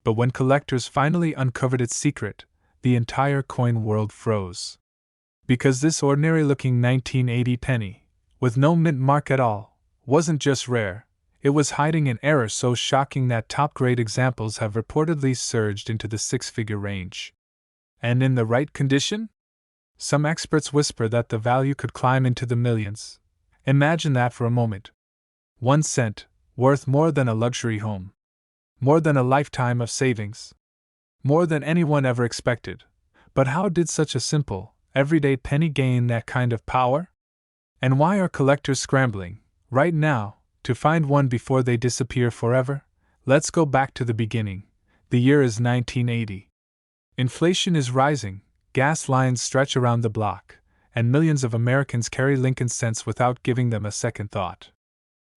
But when collectors finally uncovered its secret, the entire coin world froze. Because this ordinary-looking 1980 penny, with no mint mark at all, wasn't just rare, it was hiding an error so shocking that top-grade examples have reportedly surged into the six-figure range. And in the right condition? Some experts whisper that the value could climb into the millions. Imagine that for a moment. 1 cent, worth more than a luxury home. More than a lifetime of savings. More than anyone ever expected. But how did such a simple, everyday penny gain that kind of power? And why are collectors scrambling, right now, to find one before they disappear forever? Let's go back to the beginning. The year is 1980. Inflation is rising, gas lines stretch around the block, and millions of Americans carry Lincoln cents without giving them a second thought.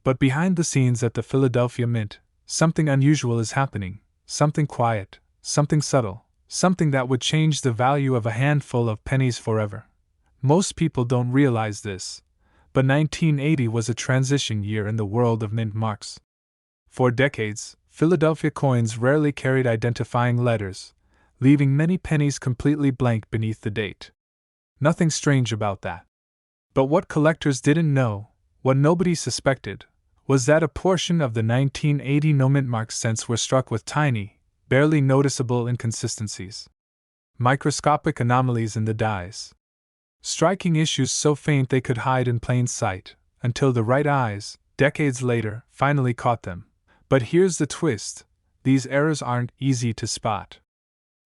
But behind the scenes at the Philadelphia Mint, something unusual is happening, something quiet, something subtle, something that would change the value of a handful of pennies forever. Most people don't realize this, but 1980 was a transition year in the world of mint marks. For decades, Philadelphia coins rarely carried identifying letters, leaving many pennies completely blank beneath the date. Nothing strange about that. But what collectors didn't know, what nobody suspected, was that a portion of the 1980 no-mint mark cents were struck with tiny, barely noticeable inconsistencies. Microscopic anomalies in the dies. Striking issues so faint they could hide in plain sight, until the right eyes, decades later, finally caught them. But here's the twist: these errors aren't easy to spot.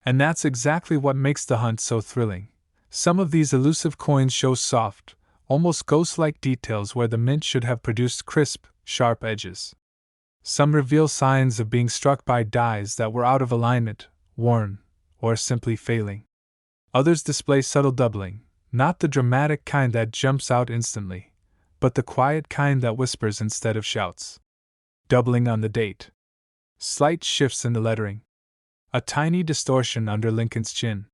And that's exactly what makes the hunt so thrilling. Some of these elusive coins show soft, almost ghost-like details where the mint should have produced crisp, sharp edges. Some reveal signs of being struck by dies that were out of alignment, worn, or simply failing. Others display subtle doubling, not the dramatic kind that jumps out instantly, but the quiet kind that whispers instead of shouts. Doubling on the date. Slight shifts in the lettering. A tiny distortion under Lincoln's chin.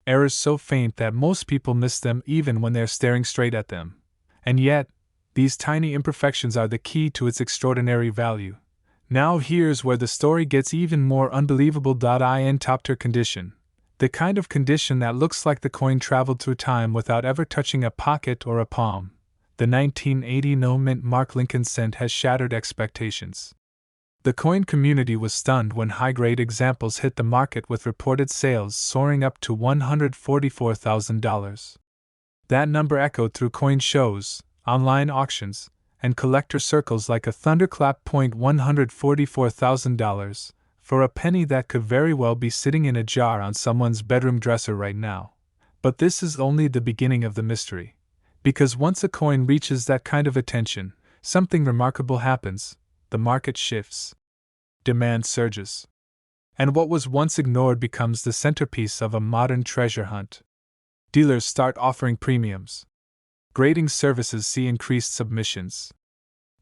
Errors so faint that most people miss them even when they're staring straight at them. And yet, these tiny imperfections are the key to its extraordinary value. Now here's where the story gets even more unbelievable. In top-tier condition. The kind of condition that looks like the coin traveled through time without ever touching a pocket or a palm. The 1980 no-mint mark Lincoln cent has shattered expectations. The coin community was stunned when high-grade examples hit the market with reported sales soaring up to $144,000. That number echoed through coin shows, online auctions, and collector circles like a thunderclap. $144,000 for a penny that could very well be sitting in a jar on someone's bedroom dresser right now. But this is only the beginning of the mystery. Because once a coin reaches that kind of attention, something remarkable happens. The market shifts. Demand surges. And what was once ignored becomes the centerpiece of a modern treasure hunt. Dealers start offering premiums. Grading services see increased submissions.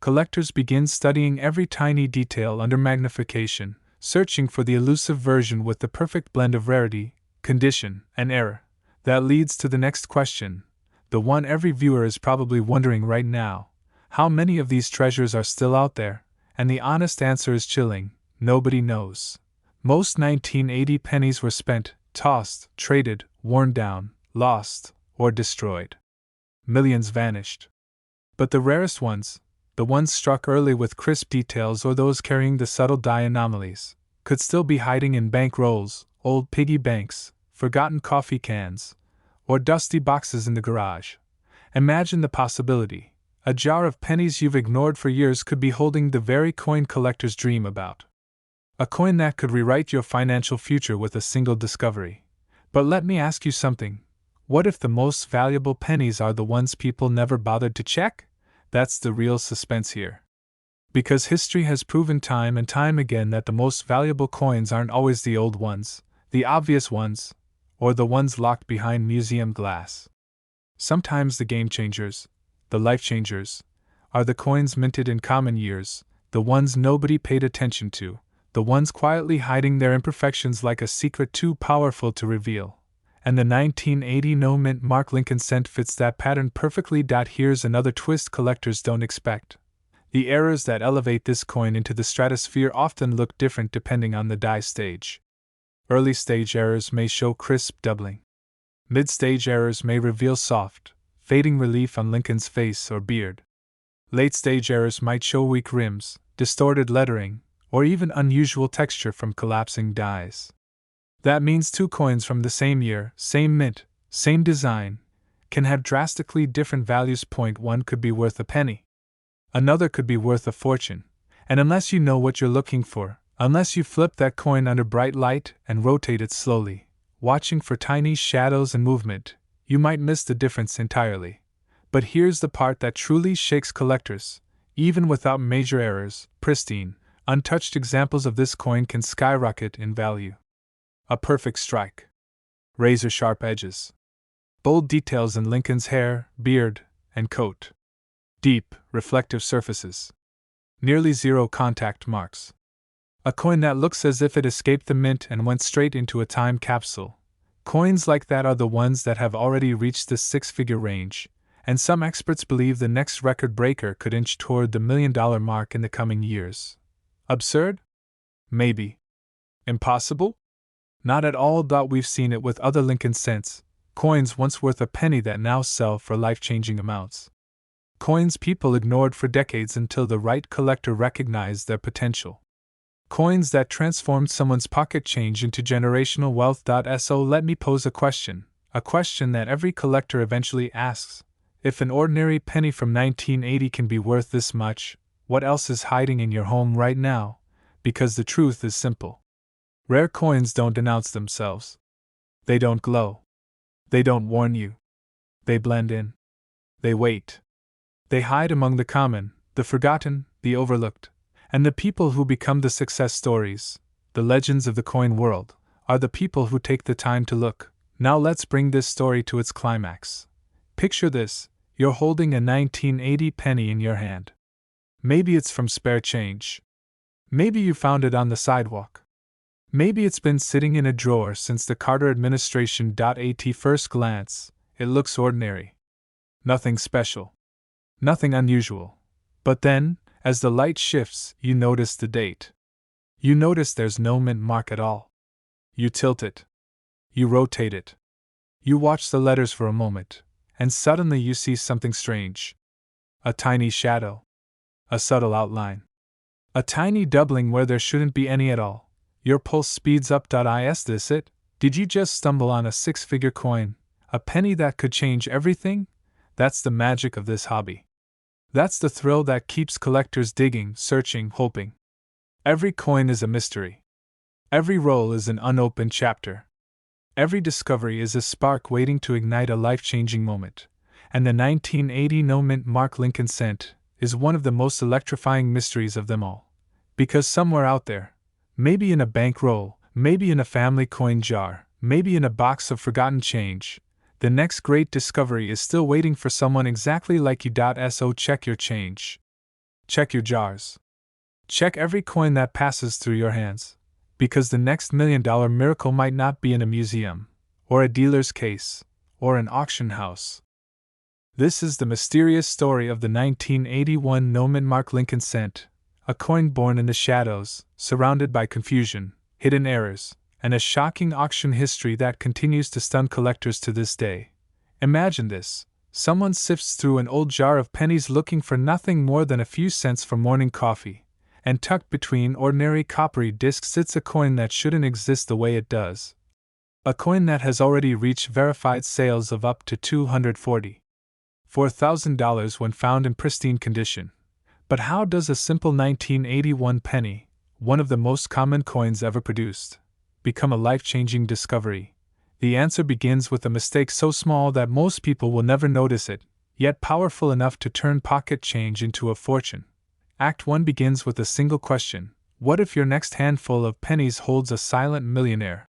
Collectors begin studying every tiny detail under magnification, searching for the elusive version with the perfect blend of rarity, condition, and error. That leads to the next question, the one every viewer is probably wondering right now. How many of these treasures are still out there? And the honest answer is chilling: nobody knows. Most 1980 pennies were spent, tossed, traded, worn down, lost, or destroyed. Millions vanished. But the rarest ones, the ones struck early with crisp details or those carrying the subtle die anomalies, could still be hiding in bank rolls, old piggy banks, forgotten coffee cans, or dusty boxes in the garage. Imagine the possibility. A jar of pennies you've ignored for years could be holding the very coin collectors dream about. A coin that could rewrite your financial future with a single discovery. But let me ask you something. What if the most valuable pennies are the ones people never bothered to check? That's the real suspense here. Because history has proven time and time again that the most valuable coins aren't always the old ones, the obvious ones, or the ones locked behind museum glass. Sometimes the game changers, the life changers, are the coins minted in common years, the ones nobody paid attention to, the ones quietly hiding their imperfections like a secret too powerful to reveal. And the 1980 no-mint mark Lincoln cent fits that pattern perfectly. Here's another twist collectors don't expect. The errors that elevate this coin into the stratosphere often look different depending on the die stage. Early stage errors may show crisp doubling. Mid-stage errors may reveal soft, fading relief on Lincoln's face or beard. Late-stage errors might show weak rims, distorted lettering, or even unusual texture from collapsing dies. That means two coins from the same year, same mint, same design, can have drastically different values. One could be worth a penny. Another could be worth a fortune, and unless you know what you're looking for, unless you flip that coin under bright light and rotate it slowly, watching for tiny shadows and movement, you might miss the difference entirely. But here's the part that truly shakes collectors. Even without major errors, pristine, untouched examples of this coin can skyrocket in value. A perfect strike. Razor-sharp edges. Bold details in Lincoln's hair, beard, and coat. Deep, reflective surfaces. Nearly zero contact marks. A coin that looks as if it escaped the mint and went straight into a time capsule. Coins like that are the ones that have already reached the six-figure range, and some experts believe the next record breaker could inch toward the $1 million mark in the coming years. Absurd? Maybe. Impossible? Not at all. We've seen it with other Lincoln cents, coins once worth a penny that now sell for life-changing amounts. Coins people ignored for decades until the right collector recognized their potential. Coins that transformed someone's pocket change into generational wealth. So let me pose a question that every collector eventually asks. If an ordinary penny from 1980 can be worth this much, what else is hiding in your home right now? Because the truth is simple. Rare coins don't announce themselves. They don't glow. They don't warn you. They blend in. They wait. They hide among the common, the forgotten, the overlooked, and the people who become the success stories. The legends of the coin world are the people who take the time to look. Now let's bring this story to its climax. Picture this. You're holding a 1980 penny in your hand. Maybe it's from spare change. Maybe you found it on the sidewalk. Maybe it's been sitting in a drawer since the Carter administration. At first glance, it looks ordinary. Nothing special. Nothing unusual. But then, as the light shifts, you notice the date. You notice there's no mint mark at all. You tilt it. You rotate it. You watch the letters for a moment, and suddenly you see something strange. A tiny shadow. A subtle outline. A tiny doubling where there shouldn't be any at all. Your pulse speeds up. Is this it? Did you just stumble on a six-figure coin? A penny that could change everything? That's the magic of this hobby. That's the thrill that keeps collectors digging, searching, hoping. Every coin is a mystery. Every roll is an unopened chapter. Every discovery is a spark waiting to ignite a life-changing moment. And the 1980 no-mint mark Lincoln cent is one of the most electrifying mysteries of them all. Because somewhere out there, maybe in a bankroll, maybe in a family coin jar, maybe in a box of forgotten change, the next great discovery is still waiting for someone exactly like you. So check your change. Check your jars. Check every coin that passes through your hands. Because the next $1 million miracle might not be in a museum, or a dealer's case, or an auction house. This is the mysterious story of the 1981 no-mint mark Lincoln cent, a coin born in the shadows, surrounded by confusion, hidden errors, and a shocking auction history that continues to stun collectors to this day. Imagine this. Someone sifts through an old jar of pennies looking for nothing more than a few cents for morning coffee, and tucked between ordinary coppery discs sits a coin that shouldn't exist the way it does. A coin that has already reached verified sales of up to $244,000 when found in pristine condition. But how does a simple 1981 penny, one of the most common coins ever produced, become a life-changing discovery? The answer begins with a mistake so small that most people will never notice it, yet powerful enough to turn pocket change into a fortune. Act 1 begins with a single question: what if your next handful of pennies holds a silent millionaire?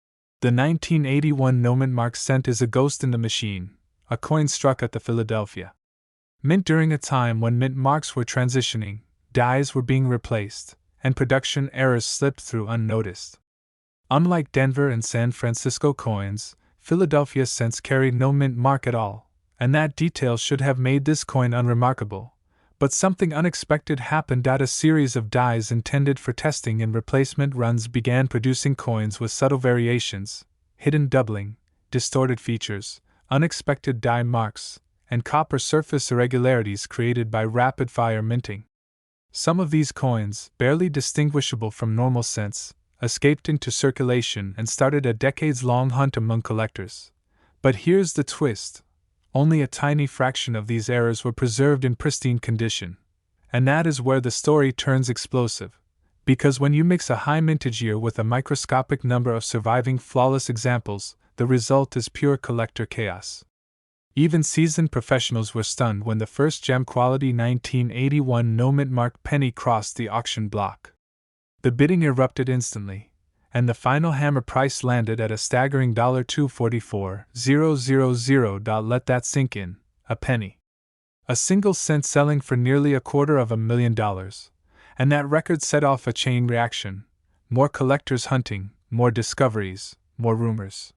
The 1981 no-mint mark cent is a ghost in the machine, a coin struck at the Philadelphia Mint during a time when mint marks were transitioning, dies were being replaced, and production errors slipped through unnoticed. Unlike Denver and San Francisco coins, Philadelphia cents carried no mint mark at all, and that detail should have made this coin unremarkable. But something unexpected happened. A series of dies intended for testing and replacement runs began producing coins with subtle variations, hidden doubling, distorted features, unexpected die marks, and copper surface irregularities created by rapid-fire minting. Some of these coins, barely distinguishable from normal cents, escaped into circulation and started a decades-long hunt among collectors. But here's the twist. Only a tiny fraction of these errors were preserved in pristine condition. And that is where the story turns explosive. Because when you mix a high mintage year with a microscopic number of surviving flawless examples, the result is pure collector chaos. Even seasoned professionals were stunned when the first gem-quality 1981 no-mint mark penny crossed the auction block. The bidding erupted instantly, and the final hammer price landed at a staggering $244,000. Let that sink in, a penny. A single cent selling for nearly $250,000, and that record set off a chain reaction. More collectors hunting, more discoveries, more rumors.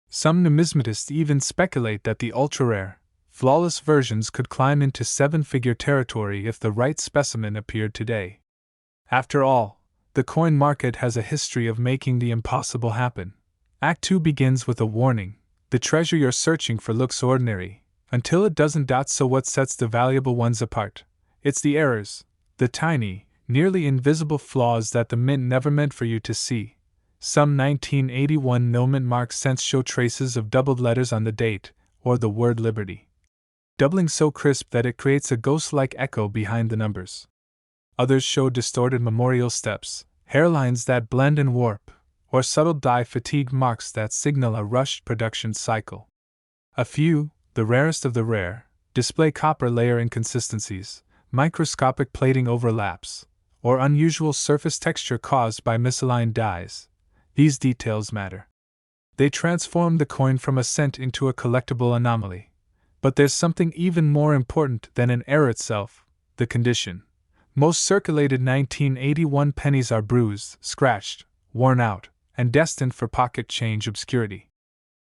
Some numismatists even speculate that the ultra-rare, flawless versions could climb into seven-figure territory if the right specimen appeared today. After all, the coin market has a history of making the impossible happen. Act 2 begins with a warning. The treasure you're searching for looks ordinary, until it doesn't. So what sets the valuable ones apart? It's the errors, the tiny, nearly invisible flaws that the mint never meant for you to see. Some 1981 no-mint mark cents show traces of doubled letters on the date, or the word Liberty. Doubling so crisp that it creates a ghost-like echo behind the numbers. Others show distorted memorial steps, hairlines that blend and warp, or subtle die fatigue marks that signal a rushed production cycle. A few, the rarest of the rare, display copper layer inconsistencies, microscopic plating overlaps, or unusual surface texture caused by misaligned dies. These details matter. They transform the coin from a cent into a collectible anomaly. But there's something even more important than an error itself: the condition. Most circulated 1981 pennies are bruised, scratched, worn out, and destined for pocket change obscurity.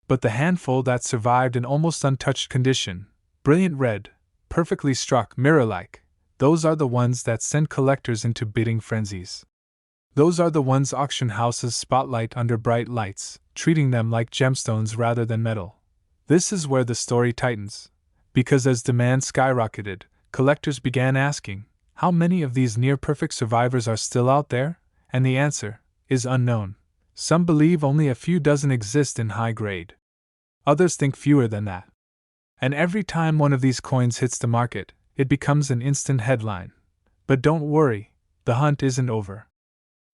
But the handful that survived in almost untouched condition, brilliant red, perfectly struck, mirror-like, those are the ones that send collectors into bidding frenzies. Those are the ones auction houses spotlight under bright lights, treating them like gemstones rather than metal. This is where the story tightens, because as demand skyrocketed, collectors began asking, how many of these near-perfect survivors are still out there? And the answer is unknown. Some believe only a few dozen exist in high grade. Others think fewer than that. And every time one of these coins hits the market, it becomes an instant headline. But don't worry, the hunt isn't over.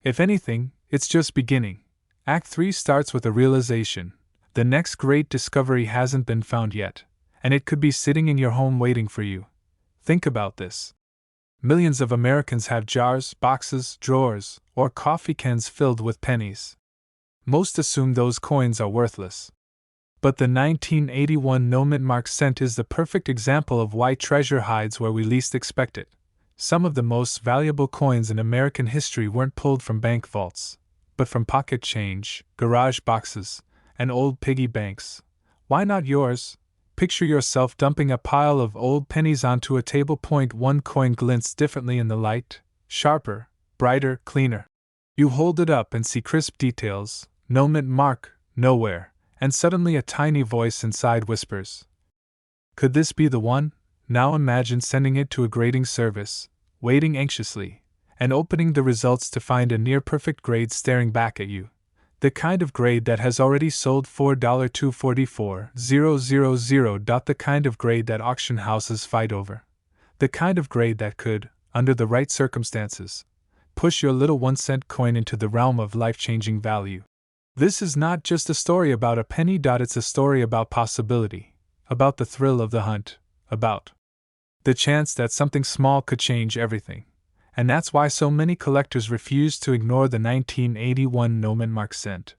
If anything, it's just beginning. Act 3 starts with a realization. The next great discovery hasn't been found yet, and it could be sitting in your home waiting for you. Think about this. Millions of Americans have jars, boxes, drawers, or coffee cans filled with pennies. Most assume those coins are worthless. But the 1981 no-mint mark cent is the perfect example of why treasure hides where we least expect it. Some of the most valuable coins in American history weren't pulled from bank vaults, but from pocket change, garage boxes, and old piggy banks. Why not yours? Picture yourself dumping a pile of old pennies onto a table. One coin glints differently in the light, sharper, brighter, cleaner. You hold it up and see crisp details, no mint mark, nowhere, and suddenly a tiny voice inside whispers, "Could this be the one?" Now imagine sending it to a grading service, waiting anxiously, and opening the results to find a near-perfect grade staring back at you. The kind of grade that has already sold for $244,000. The kind of grade that auction houses fight over. The kind of grade that could, under the right circumstances, push your little 1-cent coin into the realm of life-changing value. This is not just a story about a penny. It's a story about possibility, about the thrill of the hunt, about the chance that something small could change everything. And that's why so many collectors refuse to ignore the 1981 no-mint mark cent.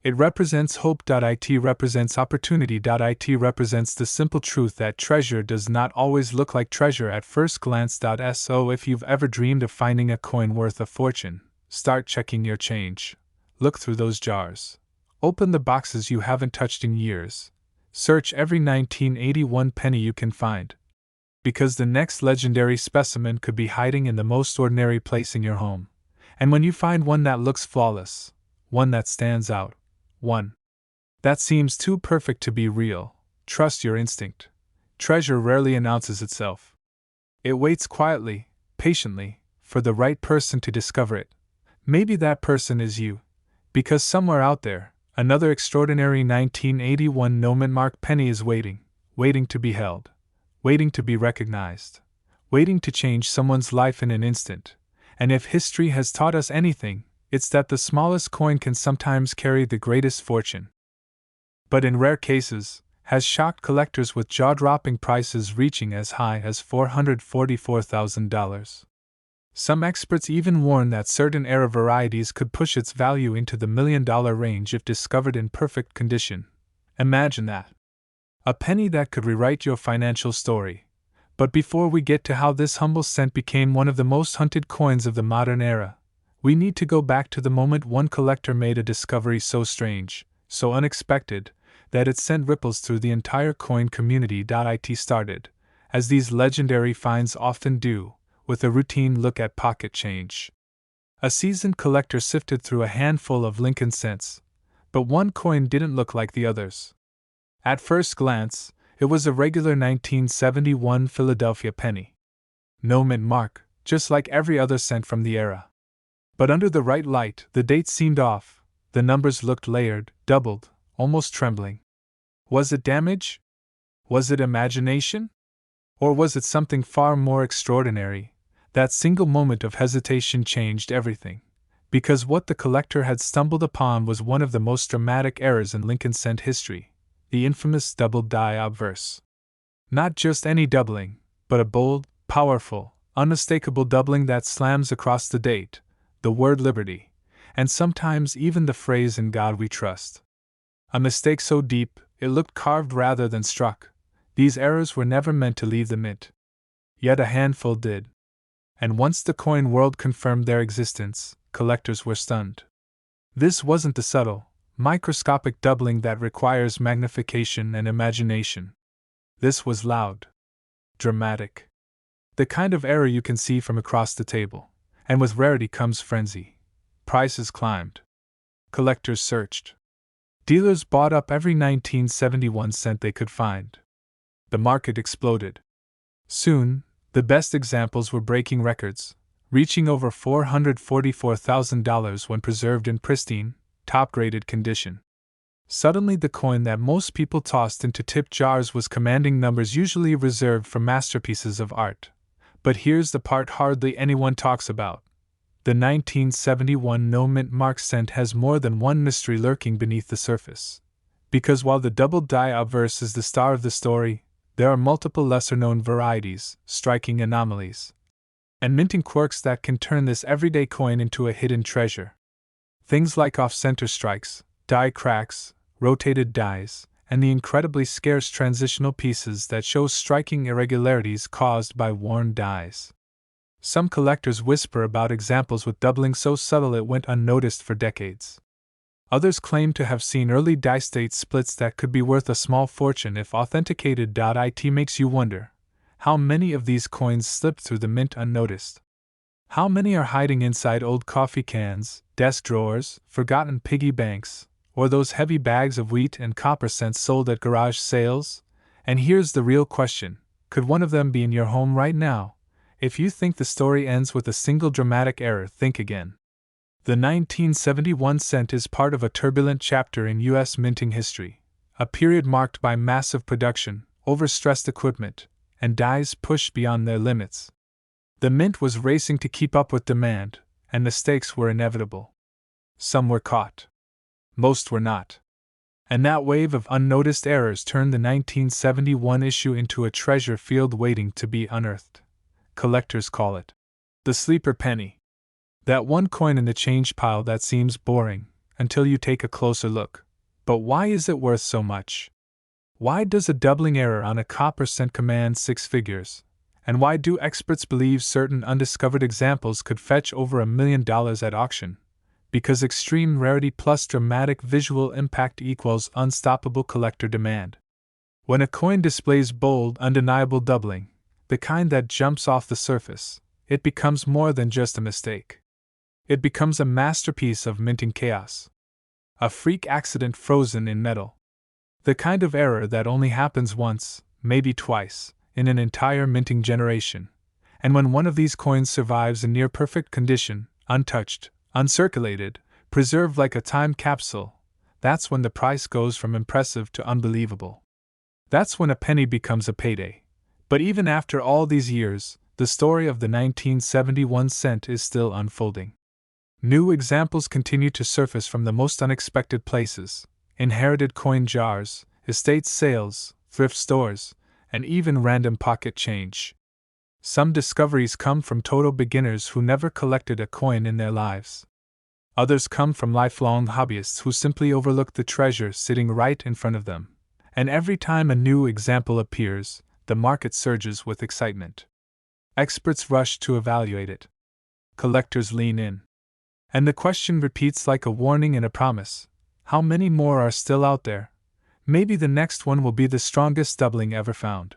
It represents hope. It represents opportunity. It represents the simple truth that treasure does not always look like treasure at first glance. So if you've ever dreamed of finding a coin worth a fortune, start checking your change. Look through those jars. Open the boxes you haven't touched in years. Search every 1981 penny you can find. Because the next legendary specimen could be hiding in the most ordinary place in your home. And when you find one that looks flawless, one that stands out, one that seems too perfect to be real, trust your instinct. Treasure rarely announces itself. It waits quietly, patiently, for the right person to discover it. Maybe that person is you. Because somewhere out there, another extraordinary 1981 no-mint penny is waiting to be held, waiting to be recognized, waiting to change someone's life in an instant. And if history has taught us anything, it's that the smallest coin can sometimes carry the greatest fortune. But in rare cases, has shocked collectors with jaw-dropping prices reaching as high as $444,000. Some experts even warn that certain era varieties could push its value into the $1 million range if discovered in perfect condition. Imagine that. A penny that could rewrite your financial story. But before we get to how this humble cent became one of the most hunted coins of the modern era, we need to go back to the moment one collector made a discovery so strange, so unexpected, that it sent ripples through the entire coin community. It started, as these legendary finds often do, with a routine look at pocket change. A seasoned collector sifted through a handful of Lincoln cents, but one coin didn't look like the others. At first glance, it was a regular 1971 Philadelphia penny. No mint mark, just like every other cent from the era. But under the right light, the date seemed off, the numbers looked layered, doubled, almost trembling. Was it damage? Was it imagination? Or was it something far more extraordinary? That single moment of hesitation changed everything. Because what the collector had stumbled upon was one of the most dramatic errors in Lincoln cent history, the infamous double die obverse. Not just any doubling, but a bold, powerful, unmistakable doubling that slams across the date, the word liberty, and sometimes even the phrase "In God We Trust." A mistake so deep, it looked carved rather than struck. These errors were never meant to leave the mint. Yet a handful did. And once the coin world confirmed their existence, collectors were stunned. This wasn't the subtle, microscopic doubling that requires magnification and imagination. This was loud, dramatic. The kind of error you can see from across the table. And with rarity comes frenzy. Prices climbed. Collectors searched. Dealers bought up every 1971 cent they could find. The market exploded. Soon, the best examples were breaking records, reaching over $444,000 when preserved in pristine, top-graded condition. Suddenly, the coin that most people tossed into tip jars was commanding numbers usually reserved for masterpieces of art. But here's the part hardly anyone talks about. The 1971 no-mint mark cent has more than one mystery lurking beneath the surface. Because while the double die obverse is the star of the story, there are multiple lesser-known varieties, striking anomalies, and minting quirks that can turn this everyday coin into a hidden treasure. Things like off-center strikes, die cracks, rotated dies, and the incredibly scarce transitional pieces that show striking irregularities caused by worn dies. Some collectors whisper about examples with doubling so subtle it went unnoticed for decades. Others claim to have seen early die-state splits that could be worth a small fortune if authenticated. It makes you wonder, how many of these coins slipped through the mint unnoticed? How many are hiding inside old coffee cans, desk drawers, forgotten piggy banks, or those heavy bags of wheat and copper cents sold at garage sales? And here's the real question, could one of them be in your home right now? If you think the story ends with a single dramatic error, think again. The 1971 cent is part of a turbulent chapter in U.S. minting history, a period marked by massive production, overstressed equipment, and dies pushed beyond their limits. The mint was racing to keep up with demand, and mistakes were inevitable. Some were caught. Most were not. And that wave of unnoticed errors turned the 1971 issue into a treasure field waiting to be unearthed. Collectors call it the sleeper penny. That one coin in the change pile that seems boring until you take a closer look. But why is it worth so much? Why does a doubling error on a copper cent command six figures? And why do experts believe certain undiscovered examples could fetch over $1 million at auction? Because extreme rarity plus dramatic visual impact equals unstoppable collector demand. When a coin displays bold, undeniable doubling, the kind that jumps off the surface, it becomes more than just a mistake. It becomes a masterpiece of minting chaos. A freak accident frozen in metal. The kind of error that only happens once, maybe twice, in an entire minting generation. And when one of these coins survives in near-perfect condition, untouched, uncirculated, preserved like a time capsule, that's when the price goes from impressive to unbelievable. That's when a penny becomes a payday. But even after all these years, the story of the 1971 cent is still unfolding. New examples continue to surface from the most unexpected places: inherited coin jars, estate sales, thrift stores, and even random pocket change. Some discoveries come from total beginners who never collected a coin in their lives. Others come from lifelong hobbyists who simply overlook the treasure sitting right in front of them. And every time a new example appears, the market surges with excitement. Experts rush to evaluate it. Collectors lean in. And the question repeats like a warning and a promise: how many more are still out there? Maybe the next one will be the strongest doubling ever found.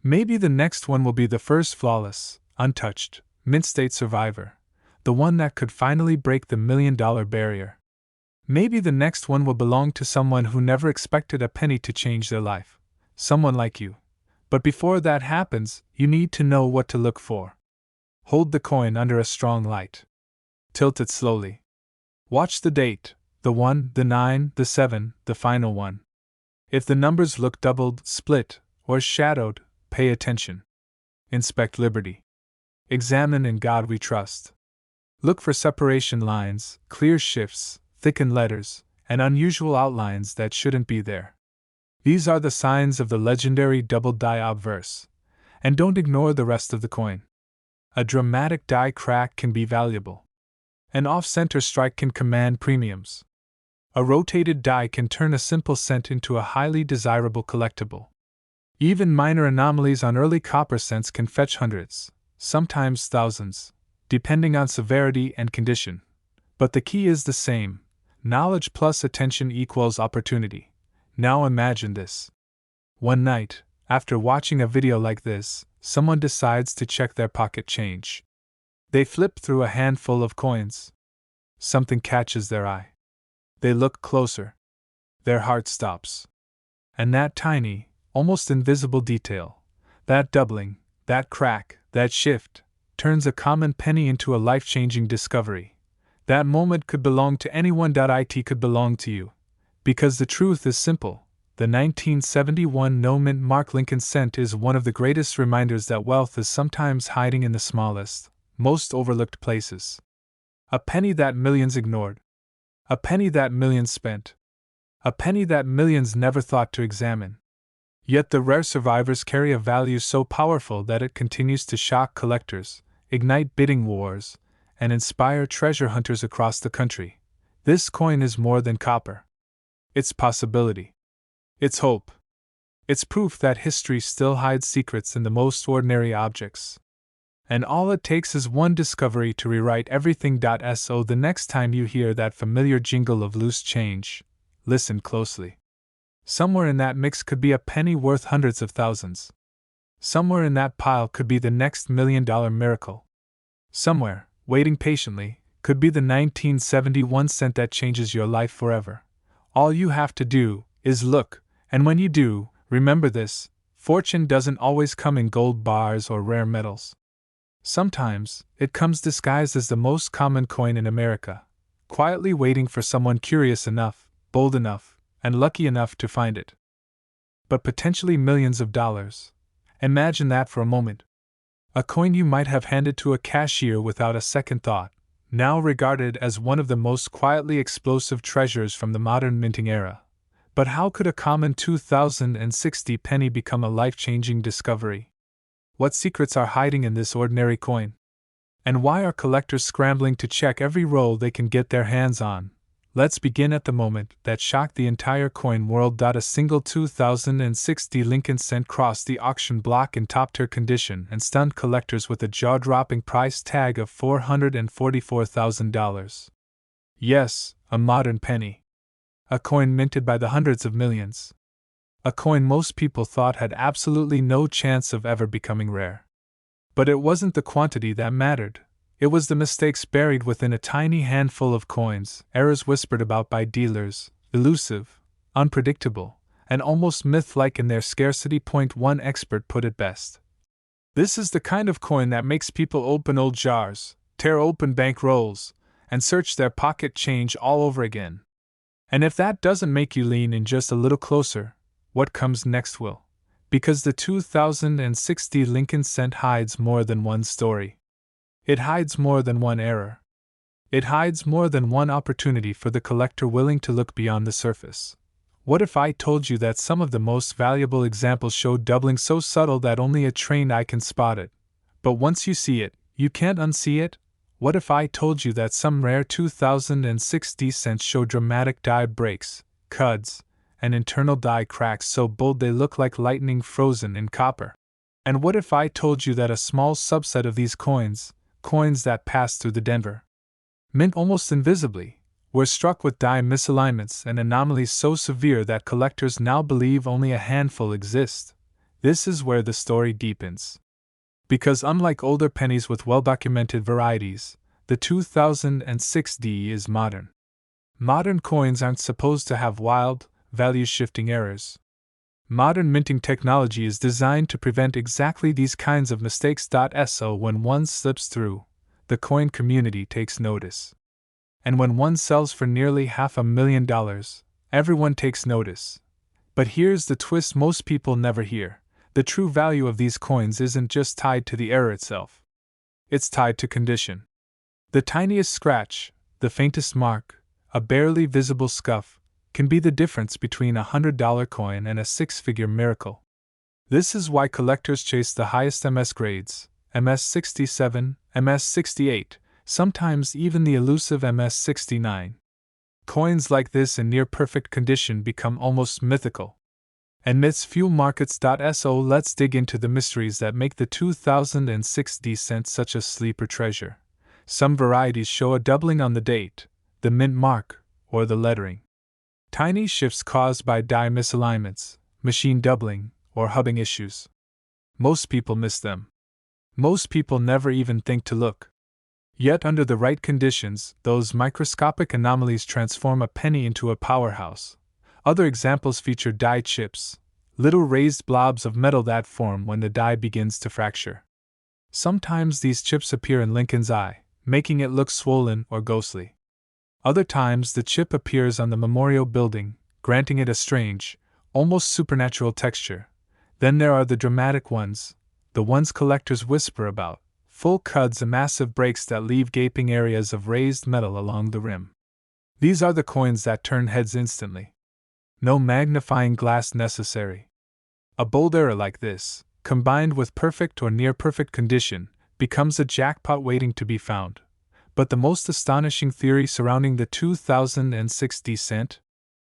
Maybe the next one will be the first flawless, untouched, mint state survivor, the one that could finally break the $1 million barrier. Maybe the next one will belong to someone who never expected a penny to change their life, someone like you. But before that happens, you need to know what to look for. Hold the coin under a strong light. Tilt it slowly. Watch the date, the 1, the 9, the 7, the final one. If the numbers look doubled, split, or shadowed, pay attention. Inspect liberty. Examine In God We Trust. Look for separation lines, clear shifts, thickened letters, and unusual outlines that shouldn't be there. These are the signs of the legendary double die obverse. And don't ignore the rest of the coin. A dramatic die crack can be valuable. An off-center strike can command premiums. A rotated die can turn a simple cent into a highly desirable collectible. Even minor anomalies on early copper cents can fetch hundreds, sometimes thousands, depending on severity and condition. But the key is the same: knowledge plus attention equals opportunity. Now imagine this. One night, after watching a video like this, someone decides to check their pocket change. They flip through a handful of coins. Something catches their eye. They look closer. Their heart stops. And that tiny, almost invisible detail, that doubling, that crack, that shift, turns a common penny into a life-changing discovery. That moment could belong to anyone. It could belong to you. Because the truth is simple: the 1971 no-mint Mark Lincoln cent is one of the greatest reminders that wealth is sometimes hiding in the smallest, most overlooked places. A penny that millions ignored. A penny that millions spent. A penny that millions never thought to examine. Yet the rare survivors carry a value so powerful that it continues to shock collectors, ignite bidding wars, and inspire treasure hunters across the country. This coin is more than copper. It's possibility. It's hope. It's proof that history still hides secrets in the most ordinary objects. And all it takes is one discovery to rewrite everything. So the next time you hear that familiar jingle of loose change, listen closely. Somewhere in that mix could be a penny worth hundreds of thousands. Somewhere in that pile could be the next $1 million miracle. Somewhere, waiting patiently, could be the 1971 cent that changes your life forever. All you have to do is look, and when you do, remember this: fortune doesn't always come in gold bars or rare metals. Sometimes, it comes disguised as the most common coin in America, quietly waiting for someone curious enough, bold enough, and lucky enough to find it. But potentially millions of dollars. Imagine that for a moment. A coin you might have handed to a cashier without a second thought, now regarded as one of the most quietly explosive treasures from the modern minting era. But how could a common 2060 penny become a life-changing discovery? What secrets are hiding in this ordinary coin? And why are collectors scrambling to check every roll they can get their hands on? Let's begin at the moment that shocked the entire coin world. A single 2060 Lincoln cent crossed the auction block in top-tier condition and stunned collectors with a jaw-dropping price tag of $444,000. Yes, a modern penny. A coin minted by the hundreds of millions. A coin most people thought had absolutely no chance of ever becoming rare. But it wasn't the quantity that mattered. It was the mistakes buried within a tiny handful of coins, errors whispered about by dealers, elusive, unpredictable, and almost myth-like in their scarcity. One expert put it best. This is the kind of coin that makes people open old jars, tear open bank rolls, and search their pocket change all over again. And if that doesn't make you lean in just a little closer, what comes next will. Because the 2060 Lincoln Cent hides more than one story. It hides more than one error. It hides more than one opportunity for the collector willing to look beyond the surface. What if I told you that some of the most valuable examples show doubling so subtle that only a trained eye can spot it? But once you see it, you can't unsee it? What if I told you that some rare 2060 cents show dramatic die breaks, cuds, and internal die cracks so bold they look like lightning frozen in copper? And what if I told you that a small subset of these coins that pass through the Denver Mint almost invisibly, were struck with die misalignments and anomalies so severe that collectors now believe only a handful exist? This is where the story deepens. Because unlike older pennies with well-documented varieties, the 2006D is modern. Modern coins aren't supposed to have wild, value-shifting errors. Modern minting technology is designed to prevent exactly these kinds of mistakes. So when one slips through, the coin community takes notice. And when one sells for nearly $500,000, everyone takes notice. But here's the twist most people never hear. The true value of these coins isn't just tied to the error itself. It's tied to condition. The tiniest scratch, the faintest mark, a barely visible scuff, can be the difference between a $100 coin and a six-figure miracle. This is why collectors chase the highest MS grades, MS67, MS68, sometimes even the elusive MS69. Coins like this in near-perfect condition become almost mythical. And myths fuel markets. So let's dig into the mysteries that make the 2006D cent such a sleeper treasure. Some varieties show a doubling on the date, the mint mark, or the lettering. Tiny shifts caused by die misalignments, machine doubling, or hubbing issues. Most people miss them. Most people never even think to look. Yet under the right conditions, those microscopic anomalies transform a penny into a powerhouse. Other examples feature die chips, little raised blobs of metal that form when the die begins to fracture. Sometimes these chips appear in Lincoln's eye, making it look swollen or ghostly. Other times the chip appears on the memorial building, granting it a strange, almost supernatural texture. Then there are the dramatic ones, the ones collectors whisper about, full cuds and massive breaks that leave gaping areas of raised metal along the rim. These are the coins that turn heads instantly. No magnifying glass necessary. A bold error like this, combined with perfect or near-perfect condition, becomes a jackpot waiting to be found. But the most astonishing theory surrounding the 2060 cent?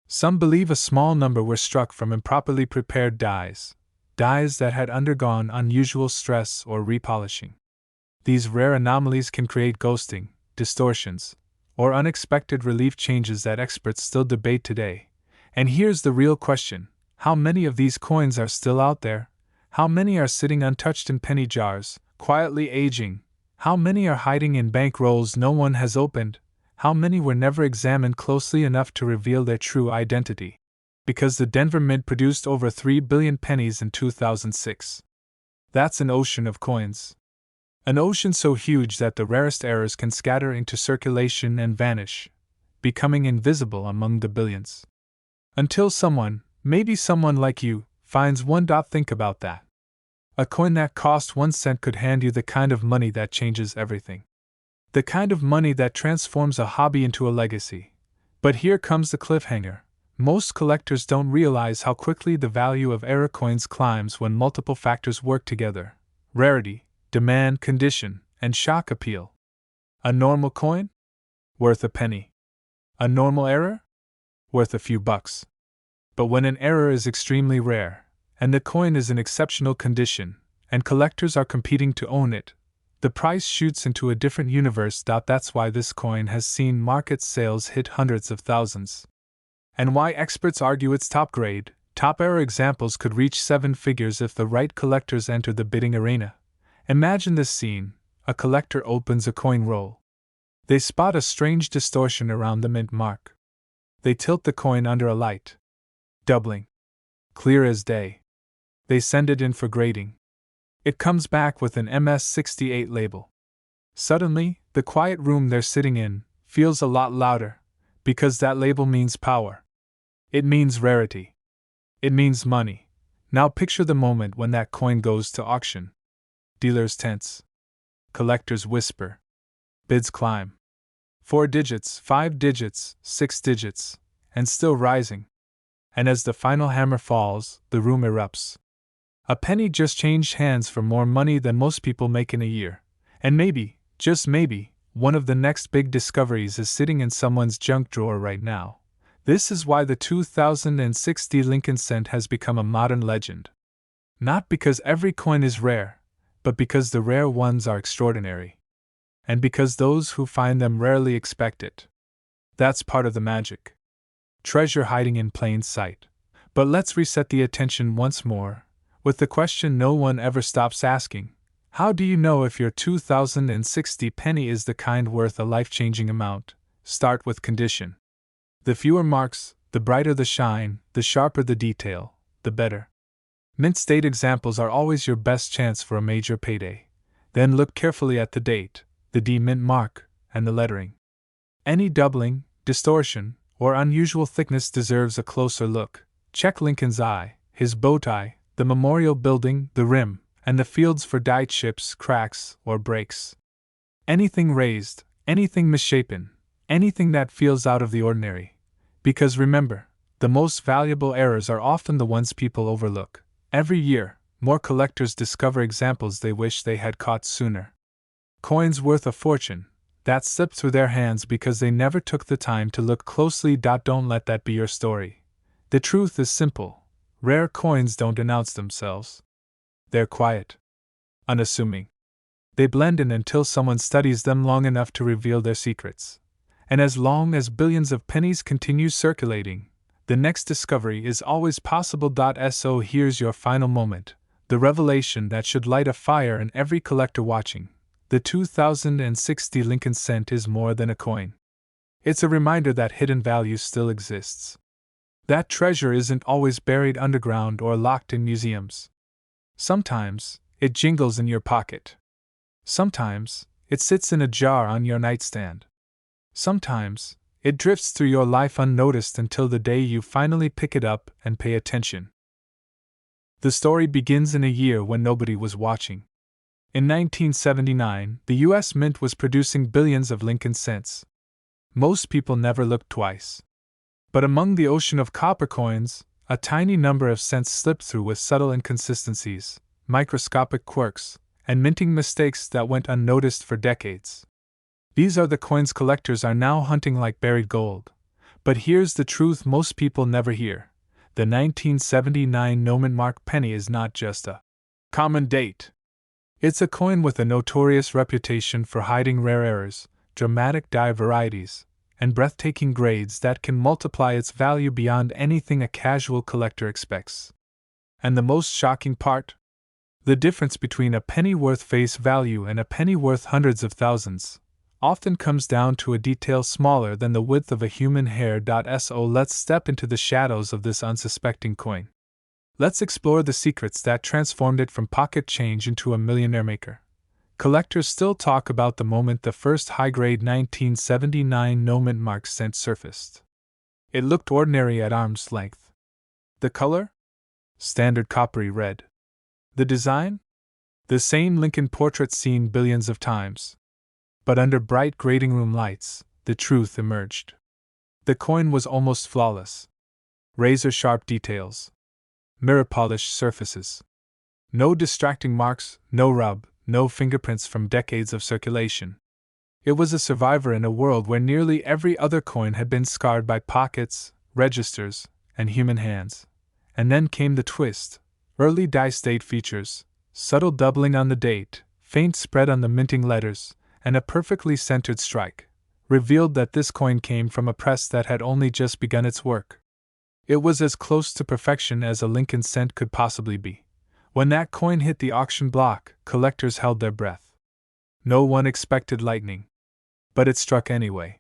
Some believe a small number were struck from improperly prepared dies that had undergone unusual stress or repolishing. These rare anomalies can create ghosting, distortions, or unexpected relief changes that experts still debate today. And here's the real question: how many of these coins are still out there? How many are sitting untouched in penny jars, quietly aging? How many are hiding in bank rolls no one has opened? How many were never examined closely enough to reveal their true identity? Because the Denver Mint produced over 3 billion pennies in 2006. That's an ocean of coins. An ocean so huge that the rarest errors can scatter into circulation and vanish, becoming invisible among the billions. Until someone, maybe someone like you, finds one. Think about that. A coin that cost 1 cent could hand you the kind of money that changes everything. The kind of money that transforms a hobby into a legacy. But here comes the cliffhanger. Most collectors don't realize how quickly the value of error coins climbs when multiple factors work together: rarity, demand, condition, and shock appeal. A normal coin? Worth a penny. A normal error? Worth a few bucks. But when an error is extremely rare, and the coin is in exceptional condition, and collectors are competing to own it, the price shoots into a different universe. That's why this coin has seen market sales hit hundreds of thousands. And why experts argue it's top grade, Top error examples could reach 7 figures if the right collectors entered the bidding arena. Imagine this scene: a collector opens a coin roll. They spot a strange distortion around the mint mark. They tilt the coin under a light. Doubling. Clear as day. They send it in for grading. It comes back with an MS-68 label. Suddenly, the quiet room they're sitting in feels a lot louder, because that label means power. It means rarity. It means money. Now picture the moment when that coin goes to auction. Dealers tense. Collectors whisper. Bids climb. 4 digits, 5 digits, 6 digits, and still rising. And as the final hammer falls, the room erupts. A penny just changed hands for more money than most people make in a year. And maybe, just maybe, one of the next big discoveries is sitting in someone's junk drawer right now. This is why the 2060 Lincoln cent has become a modern legend. Not because every coin is rare, but because the rare ones are extraordinary. And because those who find them rarely expect it. That's part of the magic. Treasure hiding in plain sight. But let's reset the attention once more, with the question no one ever stops asking: how do you know if your 2060 penny is the kind worth a life-changing amount? Start with condition. The fewer marks, the brighter the shine, the sharper the detail, the better. Mint state examples are always your best chance for a major payday. Then look carefully at the date, the D mint mark, and the lettering. Any doubling, distortion, or unusual thickness deserves a closer look. Check Lincoln's eye, his bow tie, the memorial building, the rim, and the fields for die chips, cracks, or breaks. Anything raised, anything misshapen, anything that feels out of the ordinary. Because remember, the most valuable errors are often the ones people overlook. Every year, more collectors discover examples they wish they had caught sooner. Coins worth a fortune that slipped through their hands because they never took the time to look closely. Don't let that be your story. The truth is simple: rare coins don't announce themselves. They're quiet, unassuming. They blend in until someone studies them long enough to reveal their secrets. And as long as billions of pennies continue circulating, the next discovery is always possible. So here's your final moment, the revelation that should light a fire in every collector watching. The 2060 Lincoln cent is more than a coin. It's a reminder that hidden value still exists. That treasure isn't always buried underground or locked in museums. Sometimes, it jingles in your pocket. Sometimes, it sits in a jar on your nightstand. Sometimes, it drifts through your life unnoticed until the day you finally pick it up and pay attention. The story begins in a year when nobody was watching. In 1979, the U.S. Mint was producing billions of Lincoln cents. Most people never looked twice. But among the ocean of copper coins, a tiny number of cents slipped through with subtle inconsistencies, microscopic quirks, and minting mistakes that went unnoticed for decades. These are the coins collectors are now hunting like buried gold. But here's the truth most people never hear: the 1979 no-mint mark penny is not just a common date. It's a coin with a notorious reputation for hiding rare errors, dramatic die varieties, and breathtaking grades that can multiply its value beyond anything a casual collector expects. And the most shocking part? The difference between a penny worth face value and a penny worth hundreds of thousands often comes down to a detail smaller than the width of a human hair. So let's step into the shadows of this unsuspecting coin. Let's explore the secrets that transformed it from pocket change into a millionaire maker. Collectors still talk about the moment the first high-grade 1979 no-mint mark cent surfaced. It looked ordinary at arm's length. The color? Standard coppery red. The design? The same Lincoln portrait seen billions of times. But under bright grading room lights, the truth emerged. The coin was almost flawless. Razor-sharp details. Mirror-polished surfaces. No distracting marks, no rub, no fingerprints from decades of circulation. It was a survivor in a world where nearly every other coin had been scarred by pockets, registers, and human hands. And then came the twist: early dice date features, subtle doubling on the date, faint spread on the minting letters, and a perfectly centered strike revealed that this coin came from a press that had only just begun its work. It was as close to perfection as a Lincoln cent could possibly be. When that coin hit the auction block, collectors held their breath. No one expected lightning. But it struck anyway.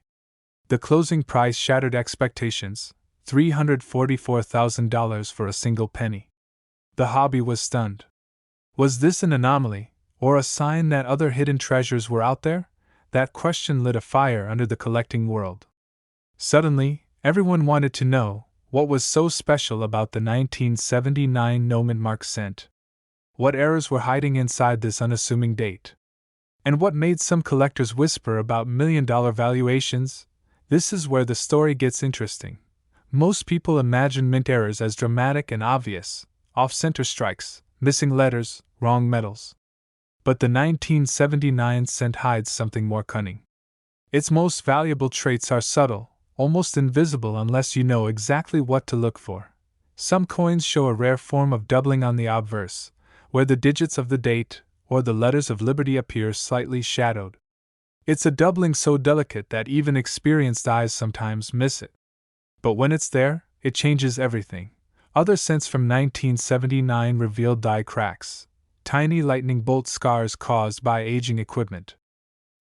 The closing price shattered expectations, $344,000 for a single penny. The hobby was stunned. Was this an anomaly, or a sign that other hidden treasures were out there? That question lit a fire under the collecting world. Suddenly, everyone wanted to know what was so special about the 1979 no-mint mark cent. What errors were hiding inside this unassuming date? And what made some collectors whisper about million-dollar valuations? This is where the story gets interesting. Most people imagine mint errors as dramatic and obvious, off-center strikes, missing letters, wrong metals. But the 1979 cent hides something more cunning. Its most valuable traits are subtle, almost invisible unless you know exactly what to look for. Some coins show a rare form of doubling on the obverse, where the digits of the date or the letters of liberty appear slightly shadowed. It's a doubling so delicate that even experienced eyes sometimes miss it. But when it's there, it changes everything. Other cents from 1979 revealed die cracks, tiny lightning bolt scars caused by aging equipment.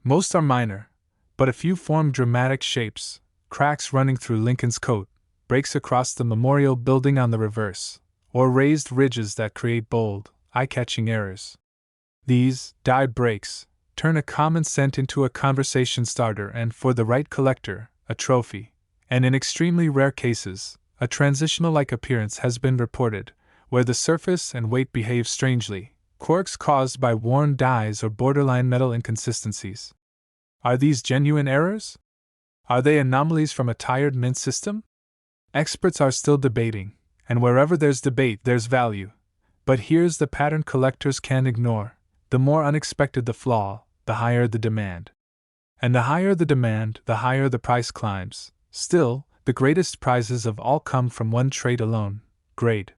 Most are minor, but a few form dramatic shapes, cracks running through Lincoln's coat, breaks across the memorial building on the reverse, or raised ridges that create bold, eye-catching errors. These die breaks turn a common cent into a conversation starter and, for the right collector, a trophy. And in extremely rare cases, a transitional-like appearance has been reported, where the surface and weight behave strangely, quirks caused by worn dies or borderline metal inconsistencies. Are these genuine errors? Are they anomalies from a tired mint system? Experts are still debating, and wherever there's debate, there's value. But here's the pattern collectors can't ignore. The more unexpected the flaw, the higher the demand. And the higher the demand, the higher the price climbs. Still, the greatest prizes of all come from one trait alone: grade.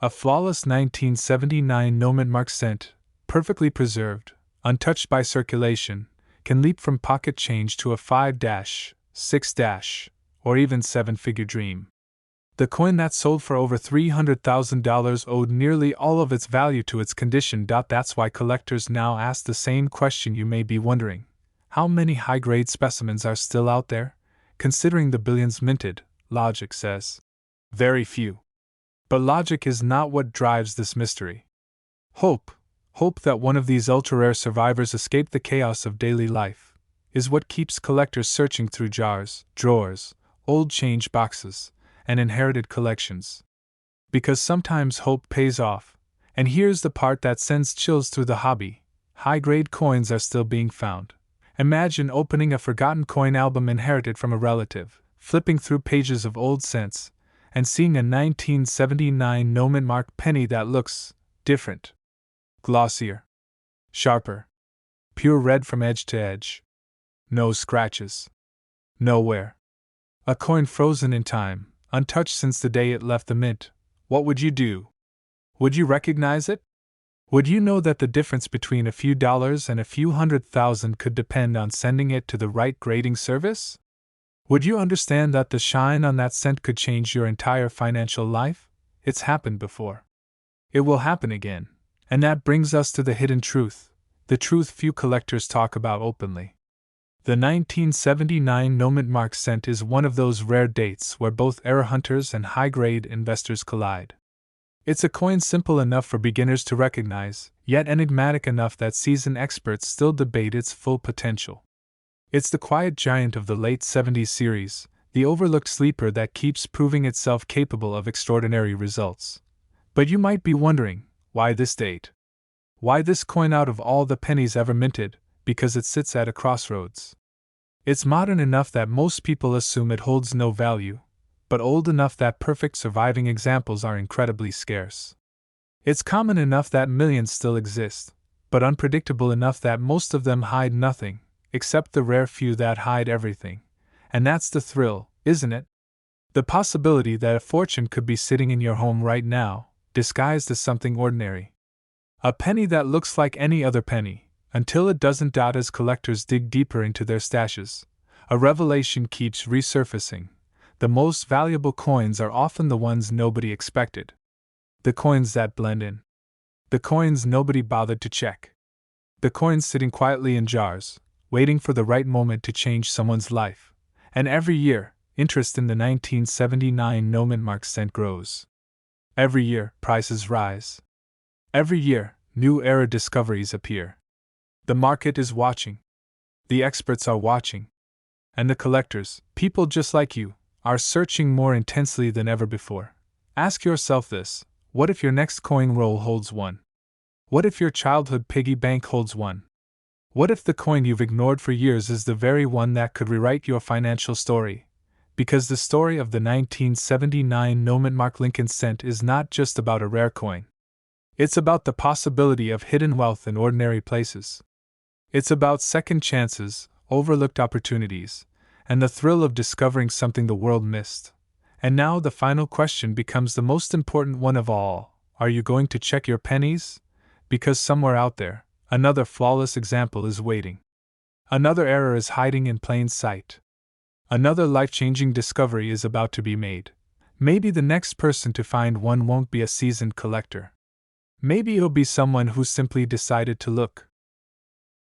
A flawless 1979 no-mint mark cent, perfectly preserved, untouched by circulation, can leap from pocket change to a 5-, 6-, or even 7-figure dream. The coin that sold for over $300,000 owed nearly all of its value to its condition. That's why collectors now ask the same question you may be wondering: how many high-grade specimens are still out there? Considering the billions minted, logic says very few. But logic is not what drives this mystery. Hope that one of these ultra-rare survivors escaped the chaos of daily life, is what keeps collectors searching through jars, drawers, old change boxes, and inherited collections. Because sometimes hope pays off, and here's the part that sends chills through the hobby: high-grade coins are still being found. Imagine opening a forgotten coin album inherited from a relative, flipping through pages of old cents, and seeing a 1979 no-mint mark penny that looks different. Glossier. Sharper. Pure red from edge to edge. No scratches. No wear. A coin frozen in time, untouched since the day it left the mint. What would you do? Would you recognize it? Would you know that the difference between a few dollars and a few $100,000 could depend on sending it to the right grading service? Would you understand that the shine on that cent could change your entire financial life? It's happened before. It will happen again. And that brings us to the hidden truth, the truth few collectors talk about openly. The 1979 no-mint mark cent is one of those rare dates where both error hunters and high-grade investors collide. It's a coin simple enough for beginners to recognize, yet enigmatic enough that seasoned experts still debate its full potential. It's the quiet giant of the late 70s series, the overlooked sleeper that keeps proving itself capable of extraordinary results. But you might be wondering, why this date? Why this coin out of all the pennies ever minted? Because it sits at a crossroads. It's modern enough that most people assume it holds no value, but old enough that perfect surviving examples are incredibly scarce. It's common enough that millions still exist, but unpredictable enough that most of them hide nothing, except the rare few that hide everything. And that's the thrill, isn't it? The possibility that a fortune could be sitting in your home right now, disguised as something ordinary. A penny that looks like any other penny, until it doesn't. As collectors dig deeper into their stashes, a revelation keeps resurfacing. the most valuable coins are often the ones nobody expected. The coins that blend in. The coins nobody bothered to check. The coins sitting quietly in jars, waiting for the right moment to change someone's life. And every year, interest in the 1979 no-mint mark cent grows. Every year, prices rise. Every year, new era discoveries appear. The market is watching. The experts are watching. And the collectors, people just like you, are searching more intensely than ever before. Ask yourself this: what if your next coin roll holds one? What if your childhood piggy bank holds one? What if the coin you've ignored for years is the very one that could rewrite your financial story? Because the story of the 1979 no-mint mark Lincoln cent is not just about a rare coin. It's about the possibility of hidden wealth in ordinary places. It's about second chances, overlooked opportunities, and the thrill of discovering something the world missed. And now the final question becomes the most important one of all. Are you going to check your pennies? Because somewhere out there, another flawless example is waiting. Another error is hiding in plain sight. Another life-changing discovery is about to be made. Maybe the next person to find one won't be a seasoned collector. Maybe it'll be someone who simply decided to look.